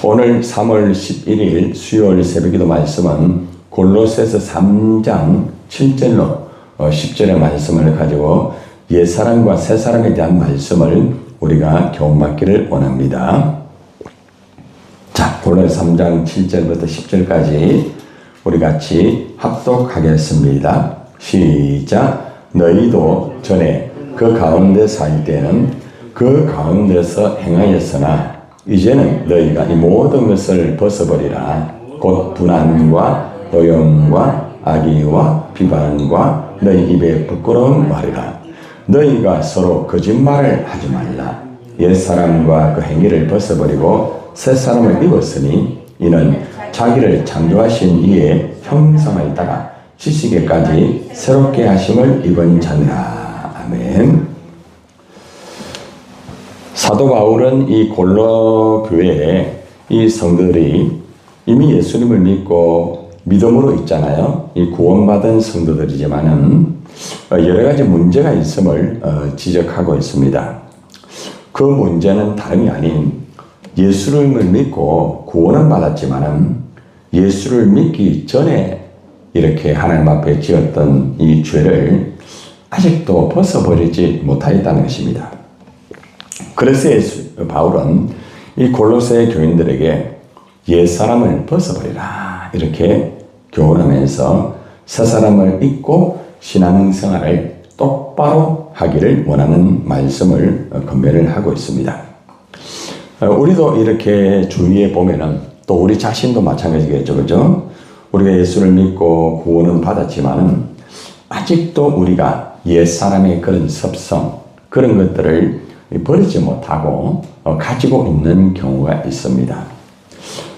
오늘 3월 11일 수요일 새벽기도 말씀은 골로새서 3장 7절로 10절의 말씀을 가지고 옛사람과 새사람에 대한 말씀을 우리가 교훈받기를 원합니다. 자, 골로새 3장 7절부터 10절까지 우리 같이 합독하겠습니다. 시작. 너희도 전에 그 가운데 살 때는 그 가운데서 행하였으나 이제는 너희가 이 모든 것을 벗어버리라. 곧 분한과 노염과 악의와 비방과 너희 입에 부끄러운 말이라. 너희가 서로 거짓말을 하지 말라. 옛사람과 그 행위를 벗어버리고 새사람을 입었으니 이는 자기를 창조하신 이의 형상을 따라 지식에까지 새롭게 하심을 입은 자니라. 아멘. 사도 바울은 이 골로 교회에 이 성도들이 이미 예수님을 믿고 믿음으로 있잖아요. 이 구원받은 성도들이지만은 여러 가지 문제가 있음을 지적하고 있습니다. 그 문제는 다름이 아닌 예수를 믿고 구원은 받았지만은 예수를 믿기 전에 이렇게 하나님 앞에 지었던 이 죄를 아직도 벗어버리지 못하였다는 것입니다. 그래서 바울은 이 골로새 교인들에게 옛사람을 벗어버리라 이렇게 교훈하면서 새사람을 잊고 신앙생활을 똑바로 하기를 원하는 말씀을 권면을 하고 있습니다. 우리도 이렇게 주위에 보면은 또 우리 자신도 마찬가지겠죠, 그죠? 우리가 예수를 믿고 구원은 받았지만은 아직도 우리가 옛사람의 그런 습성, 그런 것들을 버리지 못하고 가지고 있는 경우가 있습니다.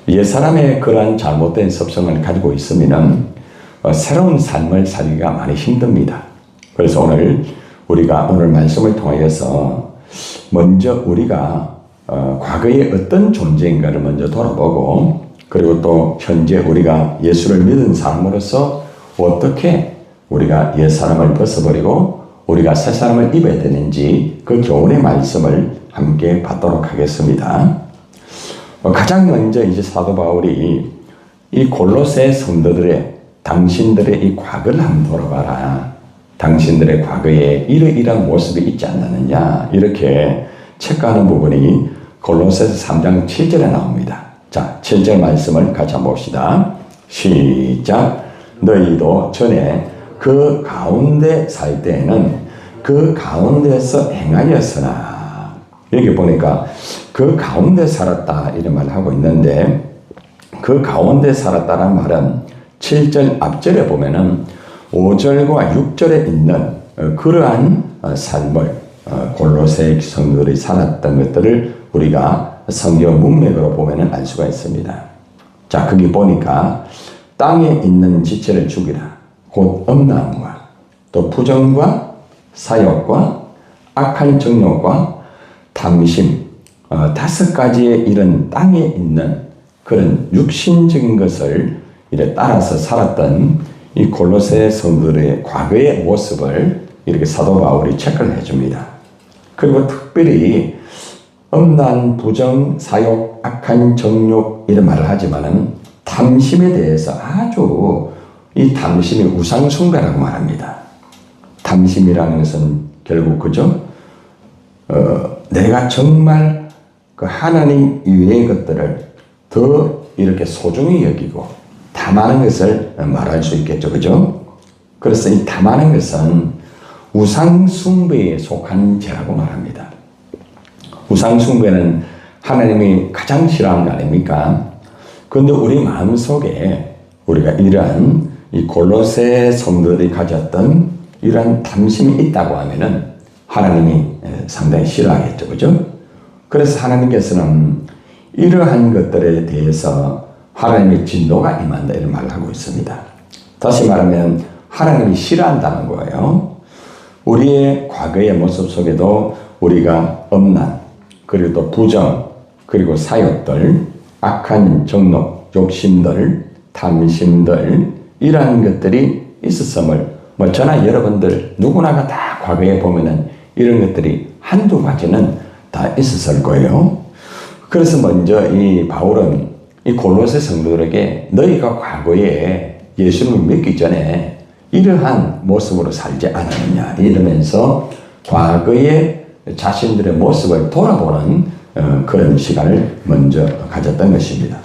옛사람의 그러한 잘못된 습성을 가지고 있으면 새로운 삶을 살기가 많이 힘듭니다. 그래서 우리가 오늘 말씀을 통해서 먼저 우리가 과거에 어떤 존재인가를 먼저 돌아보고 그리고 또 현재 우리가 예수를 믿은 사람으로서 어떻게 우리가 옛사람을 벗어버리고 우리가 새사람을 입어야 되는지 그 교훈의 말씀을 함께 받도록 하겠습니다. 가장 먼저 이제 사도 바울이 이 골로새 성도들의 당신들의 이 과거를 한번 돌아봐라. 당신들의 과거에 이러이러한 모습이 있지 않느냐 이렇게 체크하는 부분이 골로새서 3장 7절에 나옵니다. 자, 7절 말씀을 같이 한번 봅시다. 시작. 너희도 전에 그 가운데 살 때에는 그 가운데서 행하였으나 여기 보니까 그 가운데 살았다 이런 말을 하고 있는데 그 가운데 살았다는 말은 7절 앞절에 보면은 5절과 6절에 있는 그러한 삶을 골로새 성도들이 살았던 것들을 우리가 성경 문맥으로 보면은 알 수가 있습니다. 자, 거기 보니까 땅에 있는 지체를 죽이라. 곧 음란과 또 부정과 사욕과 악한 정욕과 탐심 5가지의 이런 땅에 있는 그런 육신적인 것을 이렇게 따라서 살았던 이 골로새 성도들의 과거의 모습을 이렇게 사도 바울이 체크를 해줍니다. 그리고 특별히 음란, 부정, 사욕, 악한 정욕 이런 말을 하지만은 탐심에 대해서 아주 이 탐심이 우상숭배라고 말합니다. 탐심이라는 것은 결국 그죠? 내가 정말 그 하나님 이외의 것들을 더 이렇게 소중히 여기고 탐하는 것을 말할 수 있겠죠, 그죠? 그래서 이 탐하는 것은 우상숭배에 속한 죄라고 말합니다. 우상숭배는 하나님이 가장 싫어하는 거 아닙니까? 그런데 우리 마음속에 우리가 이러한 이 골로새 성도들이 가졌던 이러한 탐심이 있다고 하면은 하나님이 상당히 싫어하겠죠, 그죠? 그래서 하나님께서는 이러한 것들에 대해서 하나님의 진노가 임한다 이런 말을 하고 있습니다. 다시 말하면 하나님이 싫어한다는 거예요. 우리의 과거의 모습 속에도 우리가 음란, 그리고 또 부정, 그리고 사욕들, 악한 정욕, 욕심들, 탐심들 이러한 것들이 있었음을 저나 여러분들 누구나가 다 과거에 보면은 이런 것들이 한두 가지는 다 있었을 거예요. 그래서 먼저 이 바울은 이 골로새 성도들에게 너희가 과거에 예수님을 믿기 전에 이러한 모습으로 살지 않았느냐 이러면서 과거의 자신들의 모습을 돌아보는 그런 시간을 먼저 가졌던 것입니다.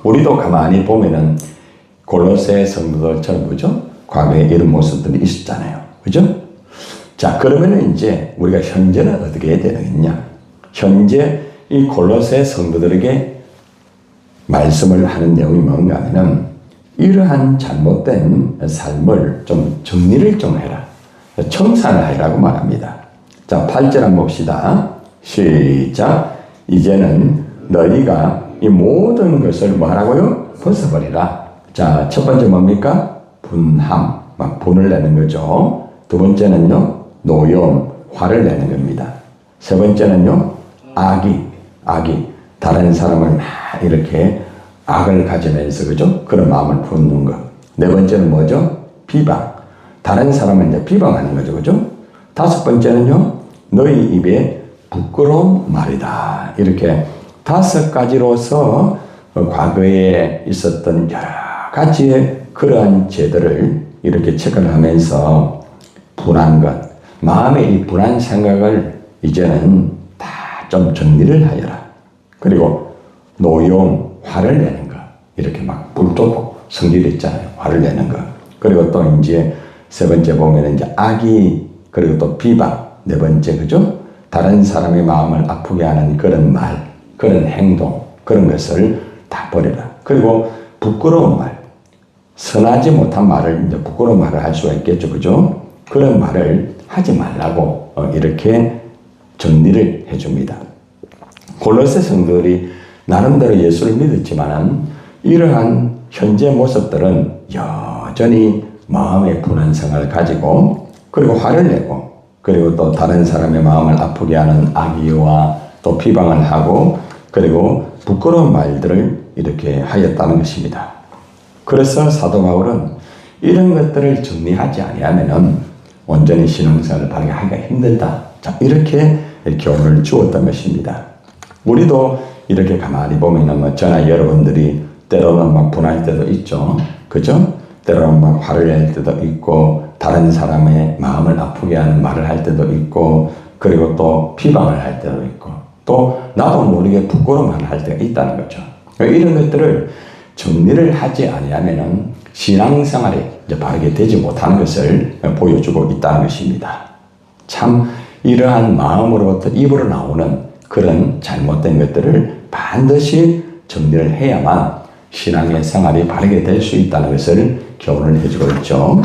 우리도 가만히 보면은 골로새 성도들처럼 그죠? 과거에 이런 모습들이 있었잖아요. 그죠? 자, 그러면은 이제 우리가 현재는 어떻게 해야 되느냐? 현재 이 골로새 성도들에게 말씀을 하는 내용이 뭔가 하면은 이러한 잘못된 삶을 좀 정리를 좀 해라. 청산을 하라고 말합니다. 자, 8절 한번 봅시다. 시작. 이제는 너희가 이 모든 것을 뭐 하라고요? 벗어버리라. 자, 첫 번째 뭡니까? 분함, 막 분을 내는 거죠. 두 번째는요, 노여움, 화를 내는 겁니다. 세 번째는요, 악이 다른 사람을 막 이렇게 악을 가지면서 그죠? 그런 마음을 품는 것. 네 번째는 뭐죠? 비방. 다른 사람을 이제 비방하는 거죠, 그죠? 다섯 번째는요, 너희 입에 부끄러운 말이다. 이렇게 다섯 가지로서 과거에 있었던 여러 가지의 그러한 죄들을 이렇게 체크를 하면서 분한 것, 마음의 이 분한 생각을 이제는 다 좀 정리를 하여라. 그리고 노여움, 화를 내는 것. 이렇게 막 불도고 성질이 있잖아요. 화를 내는 것. 그리고 또 이제 세 번째 보면 이제 악의, 그리고 또 비방. 네 번째, 그죠? 다른 사람의 마음을 아프게 하는 그런 말, 그런 행동, 그런 것을 다 버려라. 그리고 부끄러운 말. 선하지 못한 말을, 이제 부끄러운 말을 할 수가 있겠죠. 그죠? 그런 말을 하지 말라고 이렇게 정리를 해줍니다. 골로새 성도들이 나름대로 예수를 믿었지만은 이러한 현재 모습들은 여전히 마음의 분한 생활을 가지고 그리고 화를 내고 그리고 또 다른 사람의 마음을 아프게 하는 악의와 또 비방을 하고 그리고 부끄러운 말들을 이렇게 하였다는 것입니다. 그래서 사도 바울은 이런 것들을 정리하지 아니하면은 온전히 신앙생활을 바르게 하기가 힘들다. 자, 이렇게 교훈을 주었던 것입니다. 우리도 이렇게 가만히 보면은 뭐 저나 여러분들이 때로는 막 분할 때도 있죠. 그죠? 때로는 막 화를 낼 때도 있고 다른 사람의 마음을 아프게 하는 말을 할 때도 있고 그리고 또 비방을 할 때도 있고 또 나도 모르게 부끄러운 말을 할 때가 있다는 거죠. 이런 것들을 정리를 하지 아니하면은 신앙생활이 이제 바르게 되지 못하는 것을 보여주고 있다는 것입니다. 참 이러한 마음으로부터 입으로 나오는 그런 잘못된 것들을 반드시 정리를 해야만 신앙의 생활이 바르게 될 수 있다는 것을 교훈을 해주고 있죠.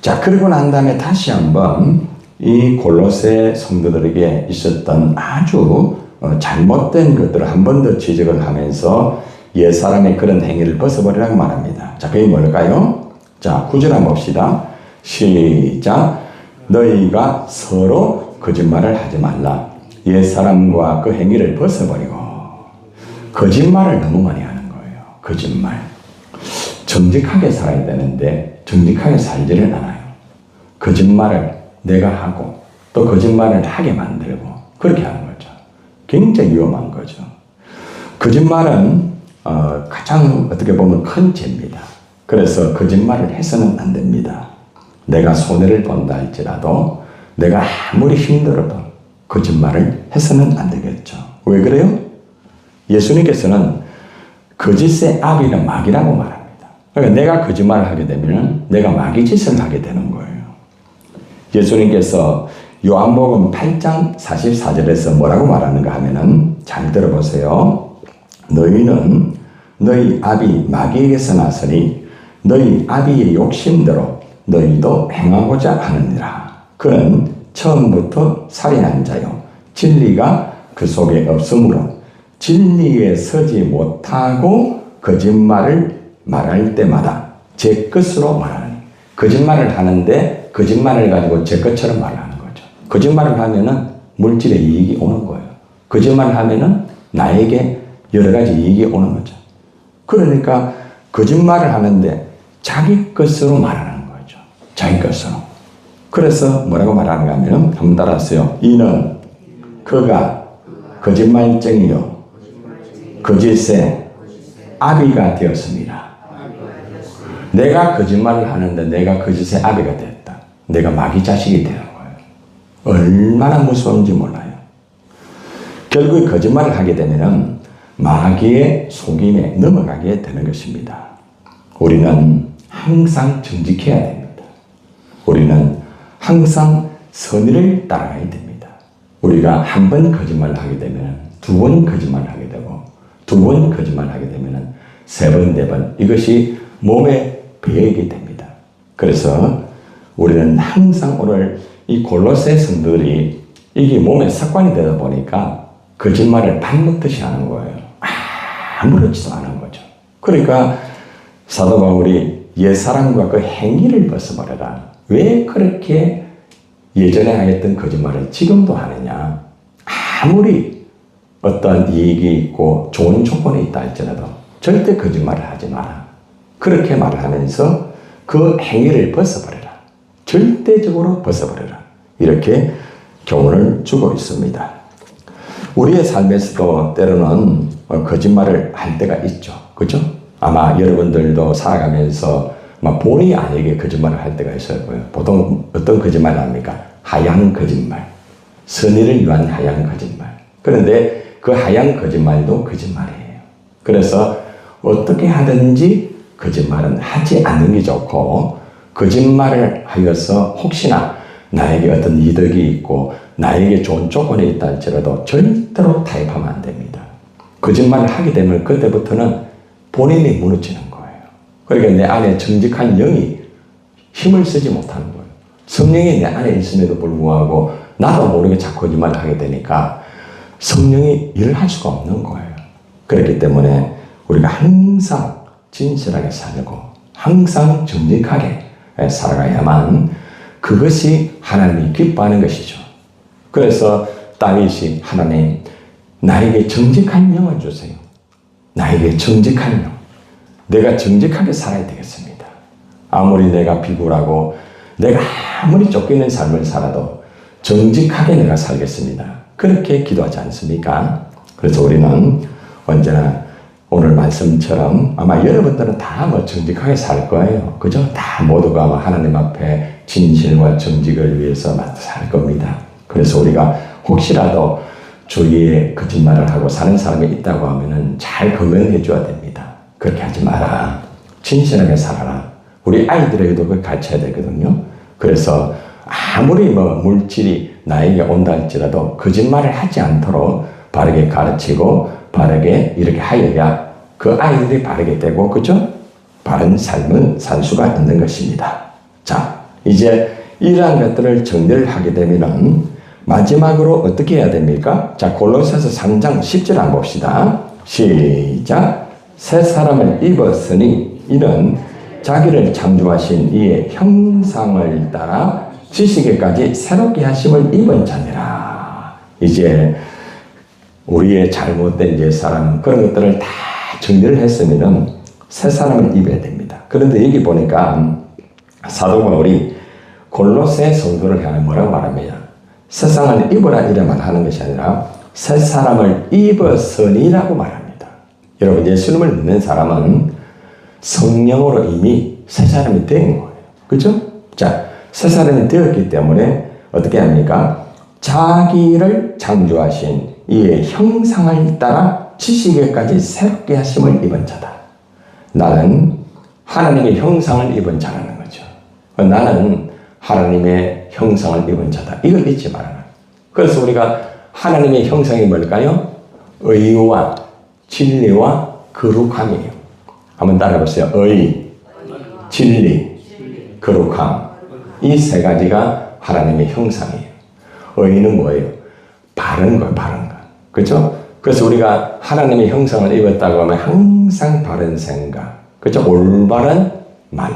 자, 그리고 난 다음에 다시 한번 이 골로새 성도들에게 있었던 아주 잘못된 것들을 한 번 더 지적을 하면서 옛사람의 그런 행위를 벗어버리라고 말합니다. 자, 그게 뭘까요? 자, 9절 한번 봅시다. 시작. 너희가 서로 거짓말을 하지 말라. 옛사람과 그 행위를 벗어버리고 거짓말을 너무 많이 하는 거예요. 거짓말. 정직하게 살아야 되는데 정직하게 살지를 않아요. 거짓말을 내가 하고 또 거짓말을 하게 만들고 그렇게 하는 거죠. 굉장히 위험한 거죠. 거짓말은 가장 어떻게 보면 큰 죄입니다. 그래서 거짓말을 해서는 안 됩니다. 내가 손해를 본다 할지라도 내가 아무리 힘들어도 거짓말을 해서는 안 되겠죠. 왜 그래요? 예수님께서는 거짓의 아비는 마귀라고 말합니다. 그러니까 내가 거짓말을 하게 되면 내가 마귀 짓을 하게 되는 거예요. 예수님께서 요한복음 8장 44절에서 뭐라고 말하는가 하면은 잘 들어보세요. 너희는 너희 아비 마귀에게서 났으니 너희 아비의 욕심대로 너희도 행하고자 하느니라. 그는 처음부터 살인한 자요. 진리가 그 속에 없으므로 진리에 서지 못하고 거짓말을 말할 때마다 제 것으로 말하니. 거짓말을 하는데 거짓말을 가지고 제 것처럼 말하는 거죠. 거짓말을 하면은 물질의 이익이 오는 거예요. 거짓말을 하면은 나에게 여러 가지 이익이 오는 거죠. 그러니까 거짓말을 하는데 자기 것으로 말하는 거죠. 자기 것으로. 그래서 뭐라고 말하는가 하면 한번 따라하세요. 이는 그가 거짓말쟁이요 거짓의 아비가 되었습니다. 내가 거짓말을 하는데 내가 거짓의 아비가 되었다. 내가 마귀 자식이 되는 거예요. 얼마나 무서운지 몰라요. 결국 거짓말을 하게 되면 마귀의 속임에 넘어가게 되는 것입니다. 우리는 항상 정직해야 됩니다. 우리는 항상 선의를 따라가야 됩니다. 우리가 한 번 거짓말을 하게 되면 두 번 거짓말을 하게 되고 두 번 거짓말을 하게 되면 세 번, 네 번 이것이 몸에 배이게 됩니다. 그래서 우리는 항상 오늘 이 골로새 성도들이 이게 몸에 습관이 되다 보니까 거짓말을 밥 먹듯이 하는 거예요. 아무렇지도 않은 거죠. 그러니까 사도 바울이 옛사람과 그 행위를 벗어버려라. 왜 그렇게 예전에 하였던 거짓말을 지금도 하느냐. 아무리 어떤 이익이 있고 좋은 조건이 있다 할지라도 절대 거짓말을 하지 마라. 그렇게 말을 하면서 그 행위를 벗어버려라. 절대적으로 벗어버려라. 이렇게 교훈을 주고 있습니다. 우리의 삶에서도 때로는 거짓말을 할 때가 있죠. 그죠? 아마 여러분들도 살아가면서 본의 아니게 거짓말을 할 때가 있을 거예요. 보통 어떤 거짓말을 합니까? 하얀 거짓말. 선의를 위한 하얀 거짓말. 그런데 그 하얀 거짓말도 거짓말이에요. 그래서 어떻게 하든지 거짓말은 하지 않는 게 좋고, 거짓말을 하여서 혹시나 나에게 어떤 이득이 있고 나에게 좋은 조건이 있다 할지라도 절대로 타협하면 안 됩니다. 거짓말을 하게 되면 그때부터는 본인이 무너지는 거예요. 그러니까 내 안에 정직한 영이 힘을 쓰지 못하는 거예요. 성령이 내 안에 있음에도 불구하고 나도 모르게 자꾸 거짓말을 하게 되니까 성령이 일을 할 수가 없는 거예요. 그렇기 때문에 우리가 항상 진실하게 살고 항상 정직하게 살아가야만 그것이 하나님이 기뻐하는 것이죠. 그래서 다윗이 하나님 나에게 정직한 영을 주세요. 나에게 정직한 영. 내가 정직하게 살아야 되겠습니다. 아무리 내가 비굴하고 내가 아무리 쫓기는 삶을 살아도 정직하게 내가 살겠습니다. 그렇게 기도하지 않습니까? 그래서 우리는 언제나 오늘 말씀처럼 아마 여러분들은 다 정직하게 살 거예요. 그죠? 다 모두가 아마 하나님 앞에 진실과 정직을 위해서 살 겁니다. 그래서 우리가 혹시라도 주위에 거짓말을 하고 사는 사람이 있다고 하면은 잘 검증해 줘야 됩니다. 그렇게 하지 마라. 진실하게 살아라. 우리 아이들에게도 그걸 가르쳐야 되거든요. 그래서 아무리 물질이 나에게 온다 할지라도 거짓말을 하지 않도록 바르게 가르치고 바르게 이렇게 하여야 그 아이들이 바르게 되고, 그죠? 바른 삶을 살 수가 있는 것입니다. 자, 이제 이러한 것들을 정리를 하게 되면은 마지막으로 어떻게 해야 됩니까? 자, 골로새서 3장 10절 한번 봅시다. 시작. 새 사람을 입었으니 이는 자기를 창조하신 이의 형상을 따라 지식에까지 새롭게 하심을 입은 자니라. 이제 우리의 잘못된 옛사람 그런 것들을 다 정리를 했으면은 새 사람을 입어야 됩니다. 그런데 여기 보니까 사도 바울이 골로새 성도를 향해 뭐라고 말합니다. 세상을 입으라 이래 말하는 것이 아니라 새 사람을 입었으니라고 말합니다. 여러분, 예수님을 믿는 사람은 성령으로 이미 새 사람이 된 거예요. 그죠? 자, 새 사람이 되었기 때문에 어떻게 합니까? 자기를 창조하신 이의 형상을 따라 지식에까지 새롭게 하심을 입은 자다. 나는 하나님의 형상을 입은 자라는 거죠. 나는 하나님의 형상을 입은 자다. 이걸 잊지 말아라. 그래서 우리가 하나님의 형상이 뭘까요? 의와 진리와 거룩함이에요. 한번 따라해보세요. 의, 진리, 거룩함. 이 세 가지가 하나님의 형상이에요. 의는 뭐예요? 바른 거, 바른 거. 그렇죠? 그래서 우리가 하나님의 형상을 입었다고 하면 항상 바른 생각, 그렇죠? 올바른 말,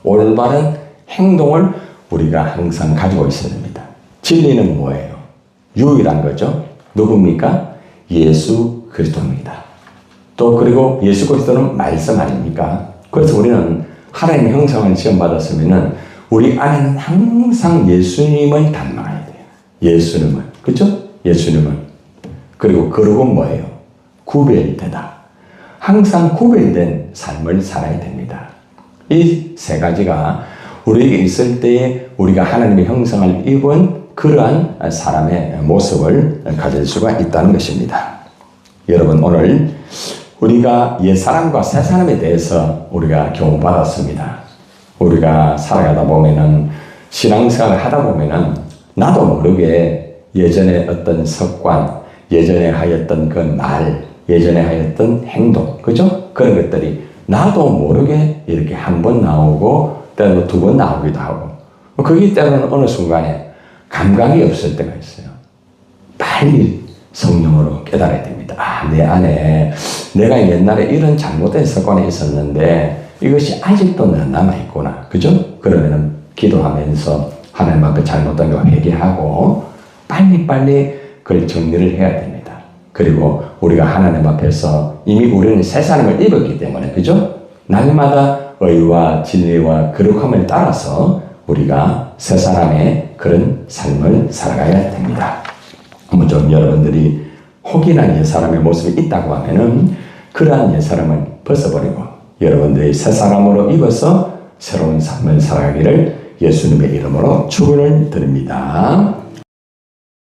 올바른 행동을 우리가 항상 가지고 있어야 됩니다. 진리는 뭐예요? 유일한 거죠. 누굽니까? 예수 그리스도입니다. 또 그리고 예수 그리스도는 말씀 아닙니까? 그래서 우리는 하나님의 형상을 시험받았으면은 우리 안에는 항상 예수님을 닮아야 돼요. 예수님을. 그렇죠? 예수님을. 그리고 거룩은 뭐예요? 구별되다. 항상 구별된 삶을 살아야 됩니다. 이 세 가지가 우리에게 있을 때에 우리가 하나님의 형상을 입은 그러한 사람의 모습을 가질 수가 있다는 것입니다. 여러분, 오늘 우리가 옛사람과 새사람에 대해서 우리가 교훈받았습니다. 우리가 살아가다 보면은, 신앙생활을 하다 보면은 나도 모르게 예전에 어떤 습관, 예전에 하였던 그 말, 예전에 하였던 행동, 그죠? 그런 것들이 나도 모르게 이렇게 한 번 나오고 때로는 두 번 나오기도 하고, 그게 때로는 어느 순간에 감각이 없을 때가 있어요. 빨리 성령으로 깨달아야 됩니다. 아, 내 안에 내가 옛날에 이런 잘못된 습관이 있었는데 이것이 아직도 남아있구나. 그죠? 그러면은 기도하면서 하나님 앞에 잘못된 거 회개하고 빨리빨리 그걸 정리를 해야 됩니다. 그리고 우리가 하나님 앞에서 이미 우리는 새 사람을 입었기 때문에, 그죠? 날마다 의와 진리와 거룩함을 따라서 우리가 새 사람의 그런 삶을 살아가야 됩니다. 먼저 여러분들이 혹이나 옛사람의 모습이 있다고 하면은 그러한 옛사람을 벗어버리고 여러분들이 새 사람으로 입어서 새로운 삶을 살아가기를 예수님의 이름으로 축원을 드립니다.